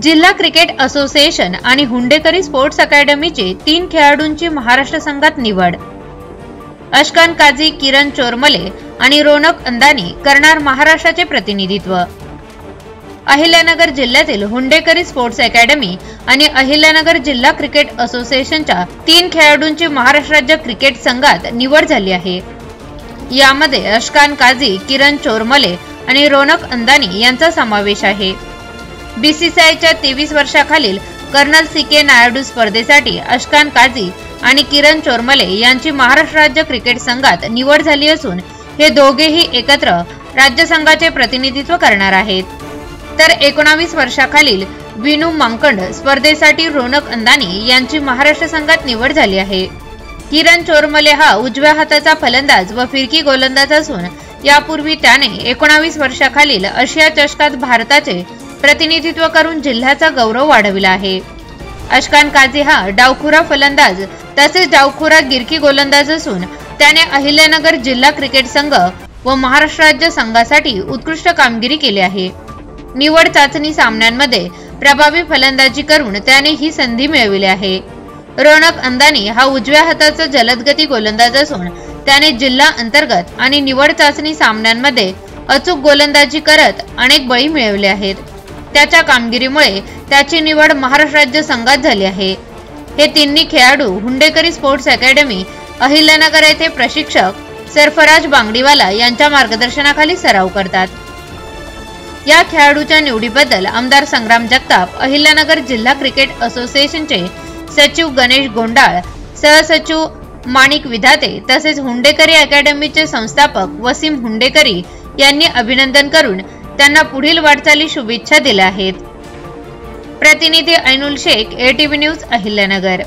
जिल्हा cricket association आणि हुंडेकरी sports अकॅडमीचे 3 खेळाडूंची महाराष्ट्र संघात निवड। अशकान काझी, किरण चोरमले आणि रोनक अंदानी करणार महाराष्ट्राचे प्रतिनिधित्व। अहिल्यानगर जिल्ह्यातील हुंडेकरी स्पोर्ट्स अकॅडमी आणि अहिल्यानगर जिल्हा क्रिकेट असोसिएशनच्या 3 खेळाडूंची महाराष्ट्र राज्य क्रिकेट संघात निवड झाली आहे। यामध्ये अशकान काझी, किरण चोरमले आणि रोनक अंदानी यांचा समावेश आहे। बीसीसीआयच्या 23 वर्षाखालील कर्नल सी.के. नायडू स्पर्धेसाठी अशकान काझी आणि किरण चोरमले यांची महाराष्ट्र राज्य क्रिकेट संघात निवड झाली असून हे दोघेही एकत्र राज्य संघाचे प्रतिनिधित्व करणार आहेत। तर 19 वर्षाखालील विनू मांकड स्पर्धेसाठी रोनक अंदानी यांची महाराष्ट्र संघात निवड झाली आहे। किरण चोरमले हा उजव्या हाताचा फलंदाज व फिरकी गोलंदाज असून यापूर्वी त्याने 19 वर्षाखालील आशिया चषकात भारताचे प्रतिनिधित्व करून जिल्ह्याचा गौरव वाढविला आहे। अशकान काझी हा डावखुरा फलंदाज तसेच डावखुरा गिरकी गोलंदाज असून त्याने अहिल्यानगर जिल्हा क्रिकेट संघ व महाराष्ट्र राज्य संघासाठी उत्कृष्ट कामगिरी केली आहे। निवड चाचणी सामन्यांमध्ये प्रभावी फलंदाजी करून त्याने ही संधी मिळविली आहे। रोनक अंदानी हा उजव्या हाताचा जलदगती गोलंदाज असून त्याने जिल्हा अंतर्गत आणि निवड चाचणी सामन्यांमध्ये अचूक गोलंदाजी करत अनेक बळी मिळवले आहेत। त्याच्या कामगिरीमुळे त्याची निवड महाराष्ट्र राज्य संघात झाली आहे। हे तिन्ही खेळाडू हुंडेकरी स्पोर्ट्स अकॅडमी अहिल्यानगर येथे प्रशिक्षक सरफराज बांगडीवाला यांच्या मार्गदर्शनाखाली सराव करतात। या खेळाडूच्या निवडीबद्दल आमदार संग्राम जगताप, अहिल्यानगर जिल्हा क्रिकेट असोसिएशनचे सचिव गणेश गोंडाळ, सहसचिव माणिक विधाते तसेच हुंडेकरी अकॅडमीचे संस्थापक वसीम हुंडेकरी यांनी अभिनंदन करून त्यांना पुढील वाटचाली शुभेच्छा दिल्या आहेत। प्रतिनिधी ऐनुल शेख, ATV न्यूज, अहिल्यानगर।